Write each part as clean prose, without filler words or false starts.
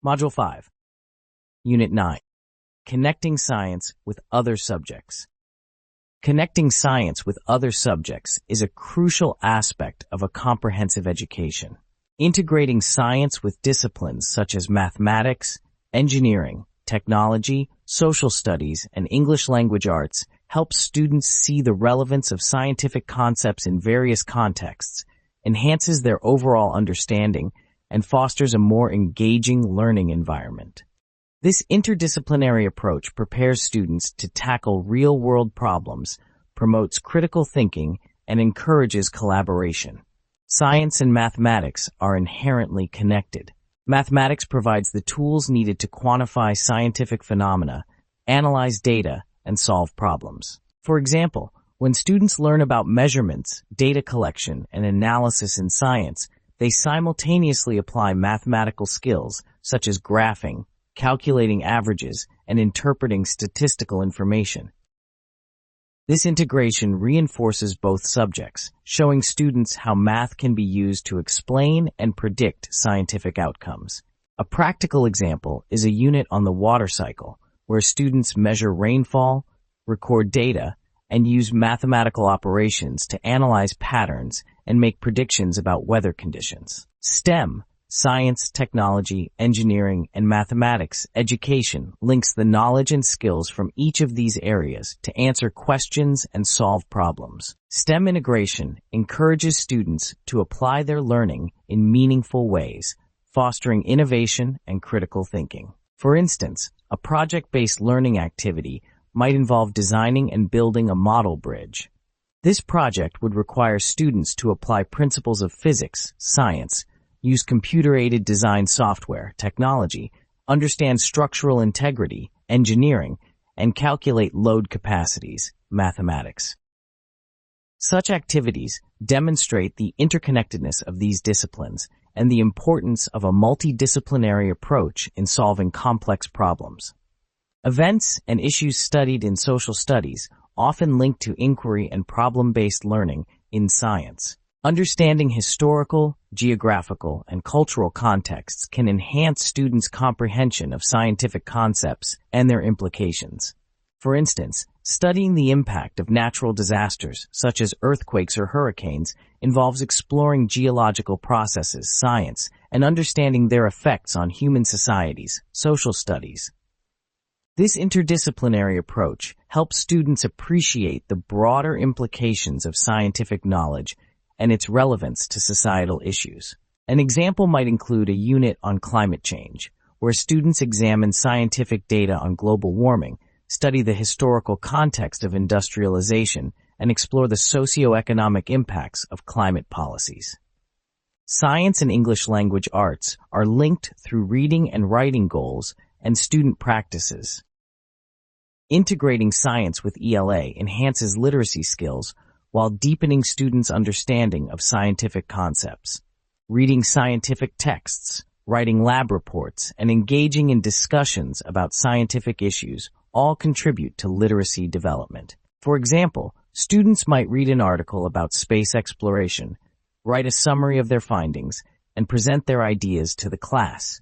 Module 5, Unit 9, Connecting Science with Other Subjects. Connecting science with other subjects is a crucial aspect of a comprehensive education. Integrating science with disciplines such as mathematics, engineering, technology, social studies, and English language arts helps students see the relevance of scientific concepts in various contexts, enhances their overall understanding, and fosters a more engaging learning environment. This interdisciplinary approach prepares students to tackle real-world problems, promotes critical thinking, and encourages collaboration. Science and mathematics are inherently connected. Mathematics provides the tools needed to quantify scientific phenomena, analyze data, and solve problems. For example, when students learn about measurements, data collection, and analysis in science, they simultaneously apply mathematical skills such as graphing, calculating averages, and interpreting statistical information. This integration reinforces both subjects, showing students how math can be used to explain and predict scientific outcomes. A practical example is a unit on the water cycle, where students measure rainfall, record data, and use mathematical operations to analyze patterns and make predictions about weather conditions. STEM, science, technology, engineering, and mathematics education links the knowledge and skills from each of these areas to answer questions and solve problems. STEM integration encourages students to apply their learning in meaningful ways, fostering innovation and critical thinking. For instance, a project-based learning activity might involve designing and building a model bridge. This project would require students to apply principles of physics, science, use computer-aided design software, technology, understand structural integrity, engineering, and calculate load capacities, mathematics. Such activities demonstrate the interconnectedness of these disciplines and the importance of a multidisciplinary approach in solving complex problems. Events and issues studied in social studies often link to inquiry and problem-based learning in science. Understanding historical, geographical, and cultural contexts can enhance students' comprehension of scientific concepts and their implications. For instance, studying the impact of natural disasters, such as earthquakes or hurricanes, involves exploring geological processes, science, and understanding their effects on human societies, social studies. This interdisciplinary approach helps students appreciate the broader implications of scientific knowledge and its relevance to societal issues. An example might include a unit on climate change, where students examine scientific data on global warming, study the historical context of industrialization, and explore the socio-economic impacts of climate policies. Science and English language arts are linked through reading and writing goals and student practices. Integrating science with ELA enhances literacy skills while deepening students' understanding of scientific concepts. Reading scientific texts, writing lab reports, and engaging in discussions about scientific issues all contribute to literacy development. For example, students might read an article about space exploration, write a summary of their findings, and present their ideas to the class.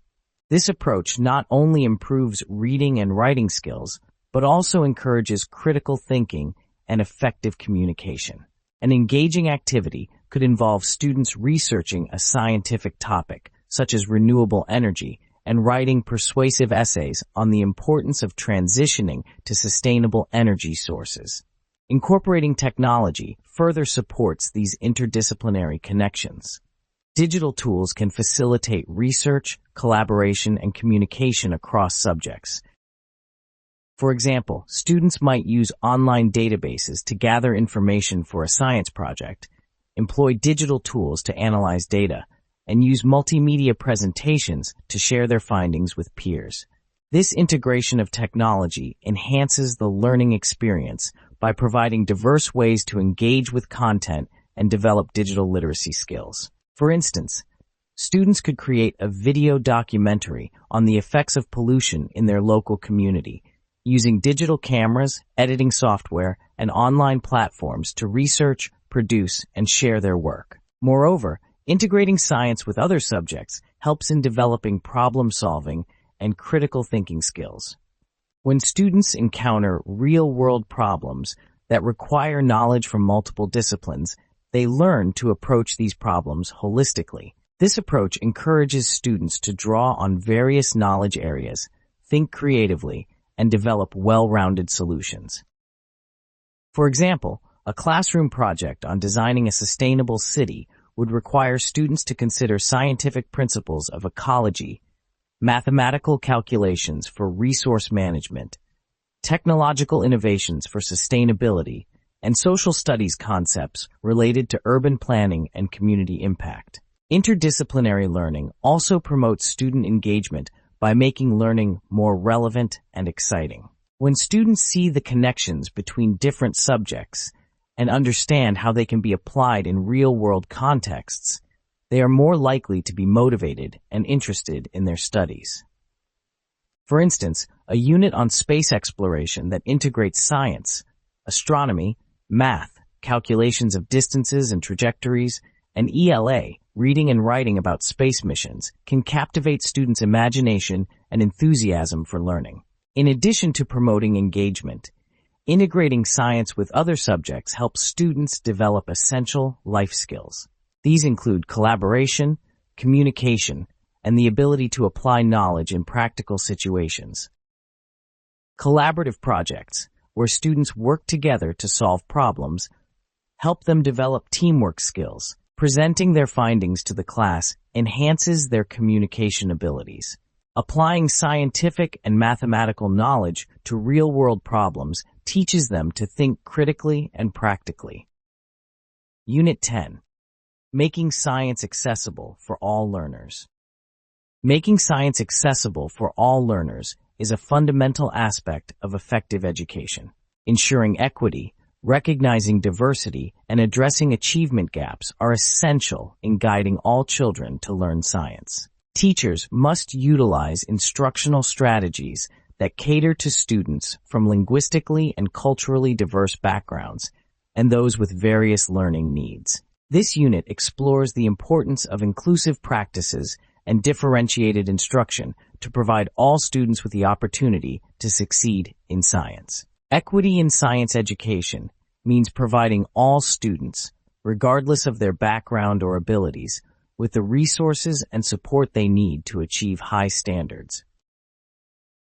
This approach not only improves reading and writing skills, but also encourages critical thinking and effective communication. An engaging activity could involve students researching a scientific topic, such as renewable energy, and writing persuasive essays on the importance of transitioning to sustainable energy sources. Incorporating technology further supports these interdisciplinary connections. Digital tools can facilitate research, collaboration, and communication across subjects. For example, students might use online databases to gather information for a science project, employ digital tools to analyze data, and use multimedia presentations to share their findings with peers. This integration of technology enhances the learning experience by providing diverse ways to engage with content and develop digital literacy skills. For instance, students could create a video documentary on the effects of pollution in their local community, using digital cameras, editing software, and online platforms to research, produce, and share their work. Moreover, integrating science with other subjects helps in developing problem-solving and critical thinking skills. When students encounter real-world problems that require knowledge from multiple disciplines, they learn to approach these problems holistically. This approach encourages students to draw on various knowledge areas, think creatively, and develop well-rounded solutions. For example, a classroom project on designing a sustainable city would require students to consider scientific principles of ecology, mathematical calculations for resource management, technological innovations for sustainability, and social studies concepts related to urban planning and community impact. Interdisciplinary learning also promotes student engagement by making learning more relevant and exciting. When students see the connections between different subjects and understand how they can be applied in real-world contexts, they are more likely to be motivated and interested in their studies. For instance, a unit on space exploration that integrates science, astronomy, math, calculations of distances and trajectories, and ELA, reading and writing about space missions, can captivate students' imagination and enthusiasm for learning. In addition to promoting engagement, integrating science with other subjects helps students develop essential life skills. These include collaboration, communication, and the ability to apply knowledge in practical situations. Collaborative projects, where students work together to solve problems, help them develop teamwork skills. Presenting their findings to the class enhances their communication abilities. Applying scientific and mathematical knowledge to real-world problems teaches them to think critically and practically. Unit 10. Making science accessible for all learners. Making science accessible for all learners is a fundamental aspect of effective education. Ensuring equity, recognizing diversity, and addressing achievement gaps are essential in guiding all children to learn science. Teachers must utilize instructional strategies that cater to students from linguistically and culturally diverse backgrounds and those with various learning needs. This unit explores the importance of inclusive practices and differentiated instruction to provide all students with the opportunity to succeed in science. Equity in science education means providing all students, regardless of their background or abilities, with the resources and support they need to achieve high standards.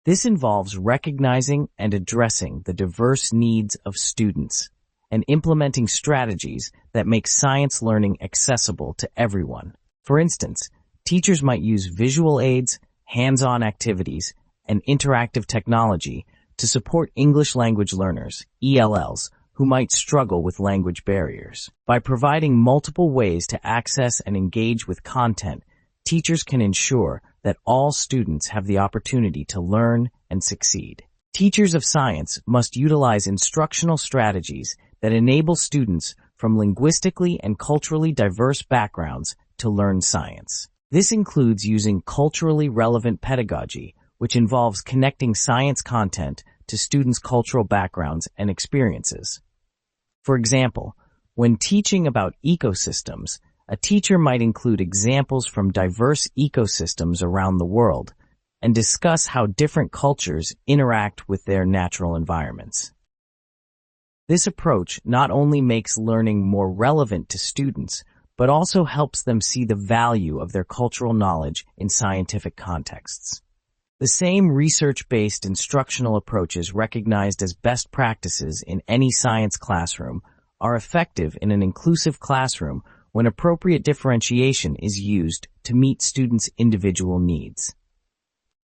This involves recognizing and addressing the diverse needs of students and implementing strategies that make science learning accessible to everyone. For instance, teachers might use visual aids, hands-on activities, and interactive technology to support English language learners, ELLs, who might struggle with language barriers. By providing multiple ways to access and engage with content, teachers can ensure that all students have the opportunity to learn and succeed. Teachers of science must utilize instructional strategies that enable students from linguistically and culturally diverse backgrounds to learn science. This includes using culturally relevant pedagogy, which involves connecting science content to students' cultural backgrounds and experiences. For example, when teaching about ecosystems, a teacher might include examples from diverse ecosystems around the world and discuss how different cultures interact with their natural environments. This approach not only makes learning more relevant to students, but also helps them see the value of their cultural knowledge in scientific contexts. The same research-based instructional approaches recognized as best practices in any science classroom are effective in an inclusive classroom when appropriate differentiation is used to meet students' individual needs.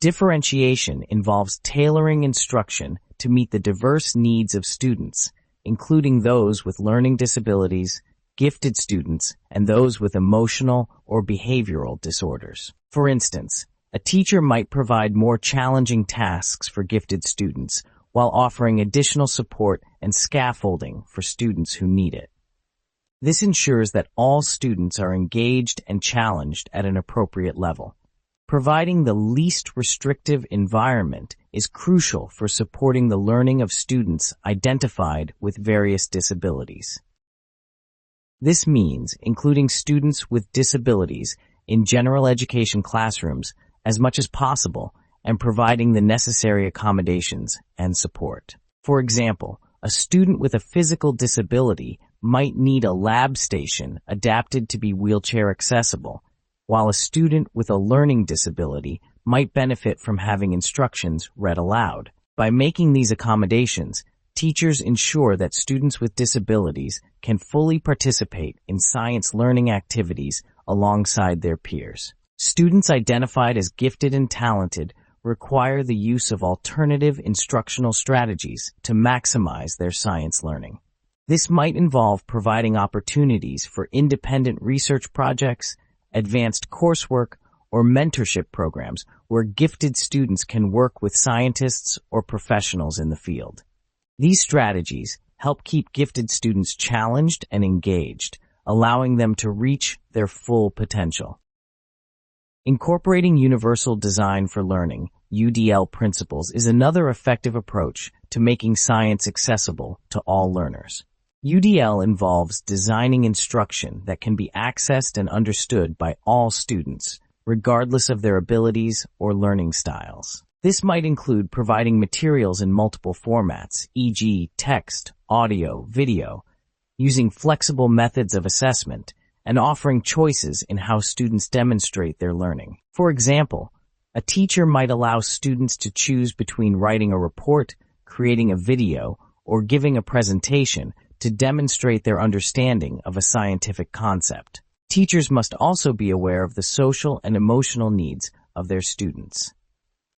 Differentiation involves tailoring instruction to meet the diverse needs of students, including those with learning disabilities, gifted students, and those with emotional or behavioral disorders. For instance, a teacher might provide more challenging tasks for gifted students while offering additional support and scaffolding for students who need it. This ensures that all students are engaged and challenged at an appropriate level. Providing the least restrictive environment is crucial for supporting the learning of students identified with various disabilities. This means including students with disabilities in general education classrooms as much as possible and providing the necessary accommodations and support. For example, a student with a physical disability might need a lab station adapted to be wheelchair accessible, while a student with a learning disability might benefit from having instructions read aloud. By making these accommodations, teachers ensure that students with disabilities can fully participate in science learning activities alongside their peers. Students identified as gifted and talented require the use of alternative instructional strategies to maximize their science learning. This might involve providing opportunities for independent research projects, advanced coursework, or mentorship programs where gifted students can work with scientists or professionals in the field. These strategies help keep gifted students challenged and engaged, allowing them to reach their full potential. Incorporating Universal Design for Learning, UDL principles, is another effective approach to making science accessible to all learners. UDL involves designing instruction that can be accessed and understood by all students, regardless of their abilities or learning styles. This might include providing materials in multiple formats, e.g., text, audio, video, using flexible methods of assessment, and offering choices in how students demonstrate their learning. For example, a teacher might allow students to choose between writing a report, creating a video, or giving a presentation to demonstrate their understanding of a scientific concept. Teachers must also be aware of the social and emotional needs of their students.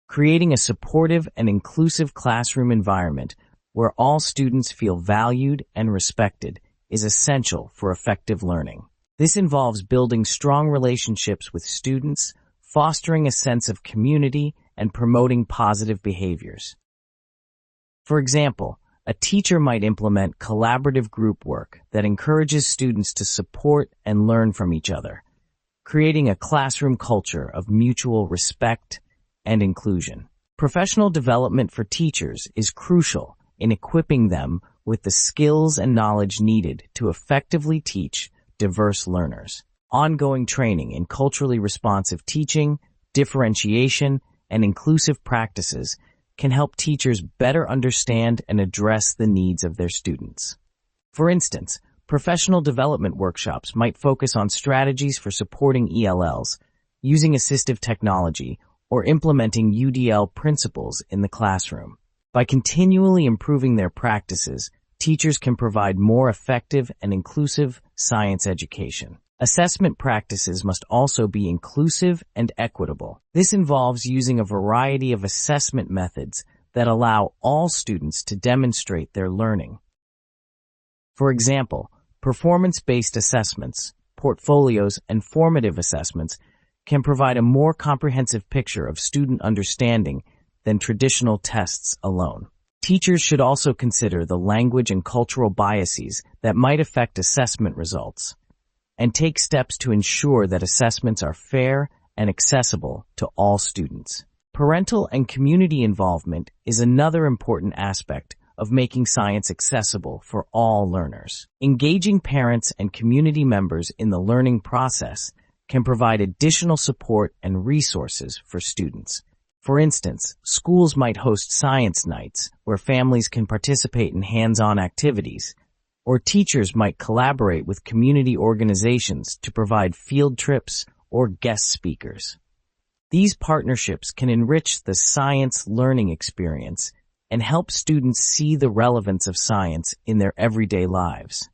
Creating a supportive and inclusive classroom environment where all students feel valued and respected is essential for effective learning. This involves building strong relationships with students, fostering a sense of community, and promoting positive behaviors. For example, a teacher might implement collaborative group work that encourages students to support and learn from each other, creating a classroom culture of mutual respect and inclusion. Professional development for teachers is crucial in equipping them with the skills and knowledge needed to effectively teach diverse learners. Ongoing training in culturally responsive teaching, differentiation, and inclusive practices can help teachers better understand and address the needs of their students. For instance, professional development workshops might focus on strategies for supporting ELLs, using assistive technology, or implementing UDL principles in the classroom. By continually improving their practices, teachers can provide more effective and inclusive science education. Assessment practices must also be inclusive and equitable. This involves using a variety of assessment methods that allow all students to demonstrate their learning. For example, performance-based assessments, portfolios, and formative assessments can provide a more comprehensive picture of student understanding than traditional tests alone. Teachers should also consider the language and cultural biases that might affect assessment results, and take steps to ensure that assessments are fair and accessible to all students. Parental and community involvement is another important aspect of making science accessible for all learners. Engaging parents and community members in the learning process can provide additional support and resources for students. For instance, schools might host science nights where families can participate in hands-on activities, or teachers might collaborate with community organizations to provide field trips or guest speakers. These partnerships can enrich the science learning experience and help students see the relevance of science in their everyday lives.